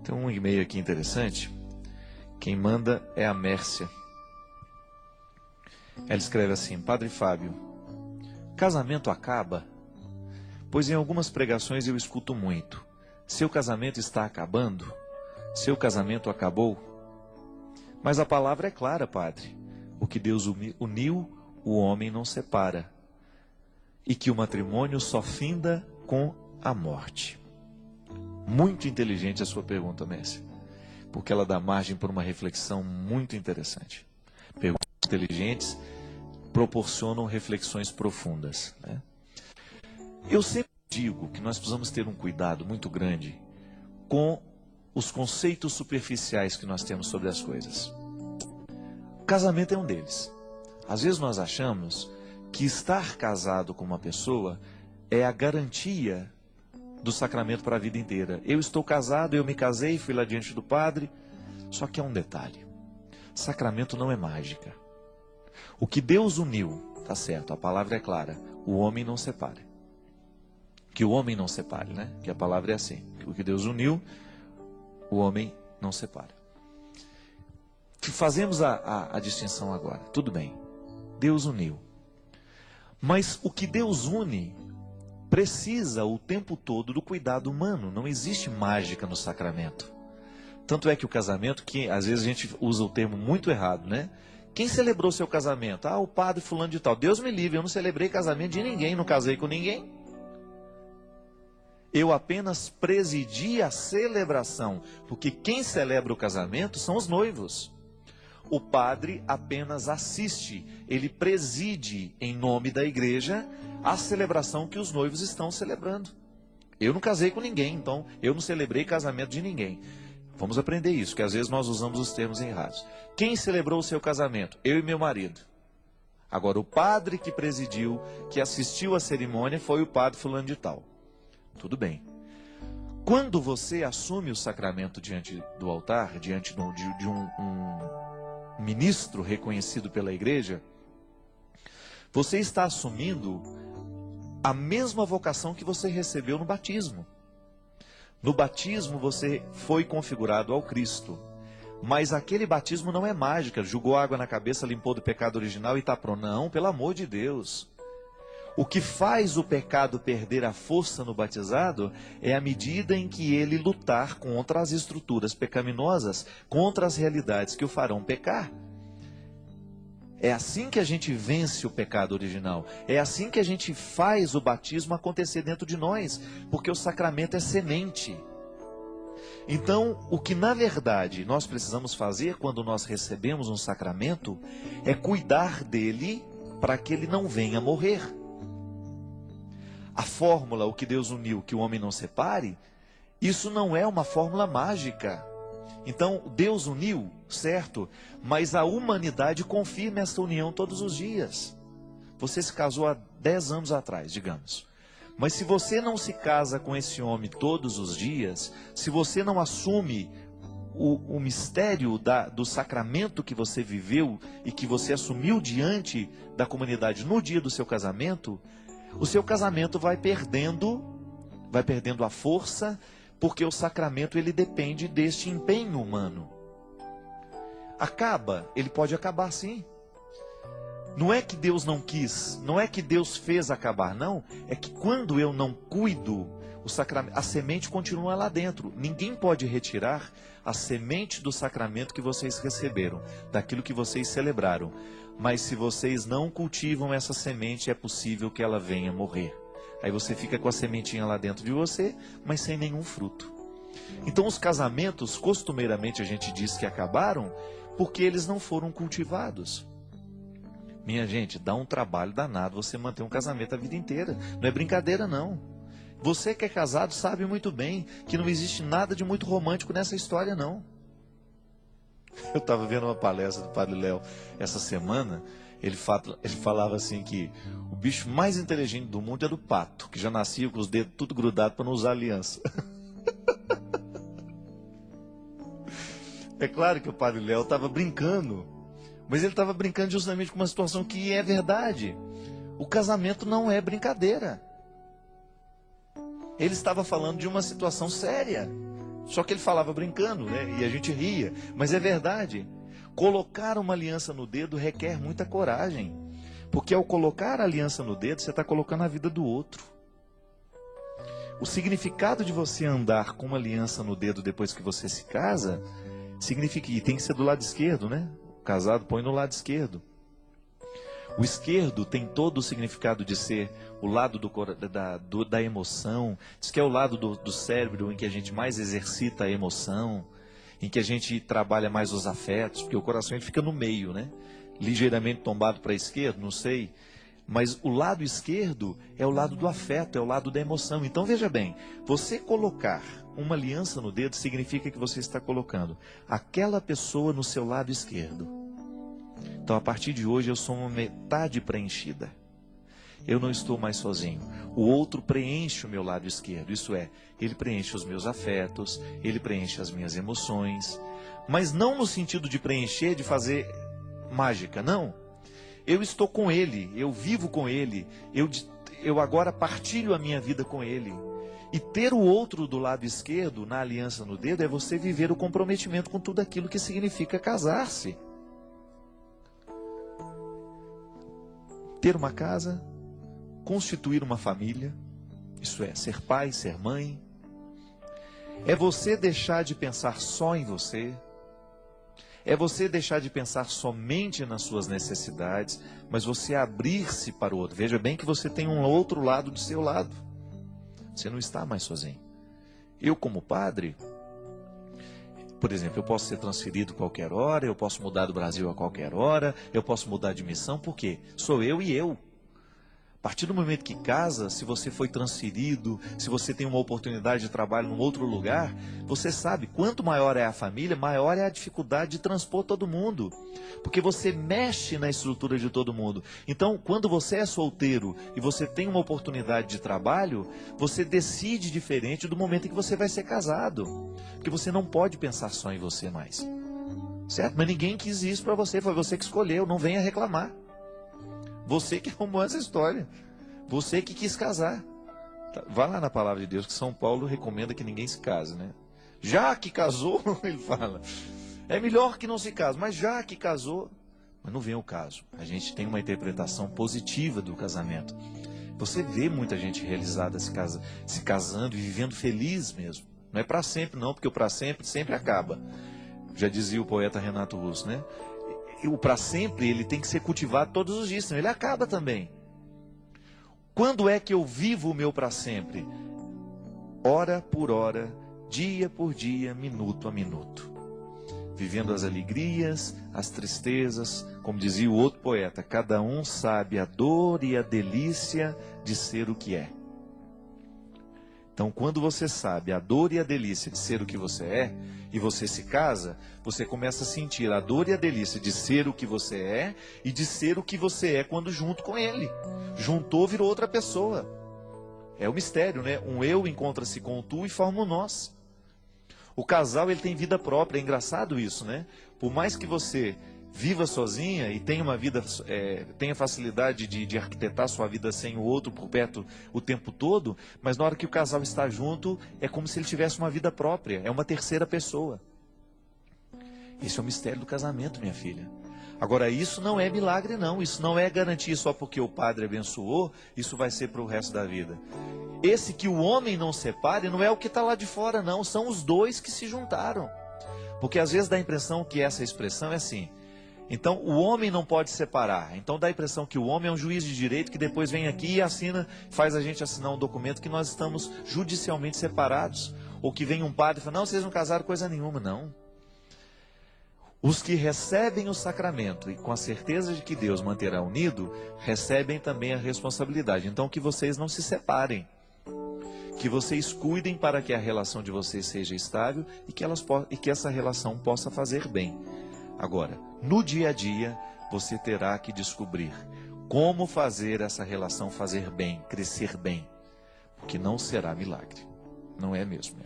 Tem um e-mail aqui interessante. Quem manda é a Mércia. Ela escreve assim: Padre Fábio, casamento acaba? Pois em algumas pregações eu escuto muito: seu casamento está acabando? Seu casamento acabou? Mas a palavra é clara, padre. O que Deus uniu, o homem não separa. E que o matrimônio só finda com a morte. Muito inteligente a sua pergunta, Mércia, porque ela dá margem para uma reflexão muito interessante. Perguntas inteligentes proporcionam reflexões profundas, né? Eu sempre digo que nós precisamos ter um cuidado muito grande com os conceitos superficiais que nós temos sobre as coisas. O casamento é um deles. Às vezes nós achamos que estar casado com uma pessoa é a garantia do sacramento para a vida inteira. Eu estou casado, eu me casei, fui lá diante do padre. Só que é um detalhe: sacramento não é mágica. O que Deus uniu, tá certo, a palavra é clara, o homem não separe. Que o homem não separe, né? Que a palavra é assim: o que Deus uniu, o homem não separa. Fazemos a distinção agora. Tudo bem, Deus uniu. Mas o que Deus une precisa o tempo todo do cuidado humano. Não existe mágica no sacramento. Tanto é que o casamento, que às vezes a gente usa o termo muito errado, né? Quem celebrou seu casamento? Ah, o padre fulano de tal. Deus me livre, eu não celebrei casamento de ninguém, não casei com ninguém. Eu apenas presidi a celebração, porque quem celebra o casamento são os noivos. O padre apenas assiste, ele preside em nome da igreja a celebração que os noivos estão celebrando. Eu não casei com ninguém, então eu não celebrei casamento de ninguém. Vamos aprender isso, que às vezes nós usamos os termos errados. Quem celebrou o seu casamento? Eu e meu marido. Agora, o padre que presidiu, que assistiu à cerimônia, foi o padre fulano de tal. Tudo bem. Quando você assume o sacramento diante do altar, diante de um ministro reconhecido pela igreja, você está assumindo a mesma vocação que você recebeu no batismo. No batismo você foi configurado ao Cristo, mas aquele batismo não é mágica, jogou água na cabeça, limpou do pecado original e está pronto. Não, pelo amor de Deus. O que faz o pecado perder a força no batizado é a medida em que ele lutar contra as estruturas pecaminosas, contra as realidades que o farão pecar. É assim que a gente vence o pecado original. É assim que a gente faz o batismo acontecer dentro de nós, porque o sacramento é semente. Então, o que na verdade nós precisamos fazer quando nós recebemos um sacramento é cuidar dele para que ele não venha morrer. A fórmula, o que Deus uniu, que o homem não separe, isso não é uma fórmula mágica. Então, Deus uniu, certo, mas a humanidade confirma essa união todos os dias. Você se casou há 10 anos atrás, digamos. Mas se você não se casa com esse homem todos os dias, se você não assume o mistério do sacramento que você viveu e que você assumiu diante da comunidade no dia do seu casamento, o seu casamento vai perdendo a força, porque o sacramento ele depende deste empenho humano. Acaba, ele pode acabar sim. Não é que Deus não quis, não é que Deus fez acabar, não. É que quando eu não cuido, o sacramento, a semente continua lá dentro. Ninguém pode retirar a semente do sacramento que vocês receberam, daquilo que vocês celebraram. Mas se vocês não cultivam essa semente, é possível que ela venha morrer. Aí você fica com a sementinha lá dentro de você, mas sem nenhum fruto. Então os casamentos, costumeiramente a gente diz que acabaram, porque eles não foram cultivados. Minha gente, dá um trabalho danado você manter um casamento a vida inteira. Não é brincadeira não. Você que é casado sabe muito bem que não existe nada de muito romântico nessa história não. Eu estava vendo uma palestra do Padre Léo essa semana. Ele falava assim que o bicho mais inteligente do mundo era o pato, que já nascia com os dedos tudo grudado para não usar aliança. É claro que o Padre Léo estava brincando, mas ele estava brincando justamente com uma situação que é verdade. O casamento não é brincadeira. Ele estava falando de uma situação séria. Só que ele falava brincando, né? E a gente ria. Mas é verdade. Colocar uma aliança no dedo requer muita coragem. Porque ao colocar a aliança no dedo, você está colocando a vida do outro. O significado de você andar com uma aliança no dedo depois que você se casa, significa que tem que ser do lado esquerdo, né? O casado põe no lado esquerdo. O esquerdo tem todo o significado de ser o lado da emoção, diz que é o lado do cérebro em que a gente mais exercita a emoção, em que a gente trabalha mais os afetos, porque o coração ele fica no meio, né? Ligeiramente tombado para a esquerda, não sei. Mas o lado esquerdo é o lado do afeto, é o lado da emoção. Então veja bem, você colocar uma aliança no dedo significa que você está colocando aquela pessoa no seu lado esquerdo. Então a partir de hoje eu sou uma metade preenchida. Eu não estou mais sozinho. O outro preenche o meu lado esquerdo, isso é, ele preenche os meus afetos, ele preenche as minhas emoções. Mas não no sentido de preencher, de fazer mágica, não. Eu estou com ele, eu vivo com ele, eu agora partilho a minha vida com ele. E ter o outro do lado esquerdo, na aliança no dedo, é você viver o comprometimento com tudo aquilo que significa casar-se. Ter uma casa, constituir uma família, isso é, ser pai, ser mãe. É você deixar de pensar só em você. É você deixar de pensar somente nas suas necessidades, mas você abrir-se para o outro. Veja bem que você tem um outro lado do seu lado. Você não está mais sozinho. Eu, como padre, por exemplo, eu posso ser transferido a qualquer hora, eu posso mudar do Brasil a qualquer hora, eu posso mudar de missão, por quê? Sou eu e eu. A partir do momento que casa, se você foi transferido, se você tem uma oportunidade de trabalho num outro lugar, você sabe, quanto maior é a família, maior é a dificuldade de transpor todo mundo. Porque você mexe na estrutura de todo mundo. Então, quando você é solteiro e você tem uma oportunidade de trabalho, você decide diferente do momento em que você vai ser casado. Porque você não pode pensar só em você mais. Certo? Mas ninguém quis isso para você, foi você que escolheu, não venha reclamar. Você que arrumou essa história. Você que quis casar. Vá lá na palavra de Deus que São Paulo recomenda que ninguém se case, né? Já que casou, ele fala, é melhor que não se case, mas já que casou, mas não vem o caso. A gente tem uma interpretação positiva do casamento. Você vê muita gente realizada se casando e vivendo feliz mesmo. Não é para sempre não, porque o para sempre sempre acaba. Já dizia o poeta Renato Russo, né? O para sempre ele tem que ser cultivado todos os dias, senão ele acaba também. Quando é que eu vivo o meu para sempre? Hora por hora, dia por dia, minuto a minuto. Vivendo as alegrias, as tristezas, como dizia o outro poeta, cada um sabe a dor e a delícia de ser o que é. Então, quando você sabe a dor e a delícia de ser o que você é, e você se casa, você começa a sentir a dor e a delícia de ser o que você é, e de ser o que você é quando junto com ele. Juntou, virou outra pessoa. É o mistério, né? Um eu encontra-se com o tu e forma um nós. O casal, ele tem vida própria, é engraçado isso, né? Por mais que você viva sozinha e tenha uma vida, tenha facilidade de arquitetar sua vida sem o outro por perto o tempo todo, mas na hora que o casal está junto, é como se ele tivesse uma vida própria, é uma terceira pessoa. Esse é o mistério do casamento, minha filha. Agora, isso não é milagre não, isso não é garantia só porque o padre abençoou, isso vai ser para o resto da vida. Esse que o homem não separe não é o que está lá de fora não, são os dois que se juntaram. Porque às vezes dá a impressão que essa expressão é assim, então o homem não pode separar, então dá a impressão que o homem é um juiz de direito que depois vem aqui e assina, faz a gente assinar um documento que nós estamos judicialmente separados, ou que vem um padre e fala, não, vocês não casaram coisa nenhuma, não. Os que recebem o sacramento e com a certeza de que Deus manterá unido, recebem também a responsabilidade, então que vocês não se separem, que vocês cuidem para que a relação de vocês seja estável e que essa relação possa fazer bem. Agora, no dia a dia, você terá que descobrir como fazer essa relação fazer bem, crescer bem. Porque não será milagre. Não é mesmo,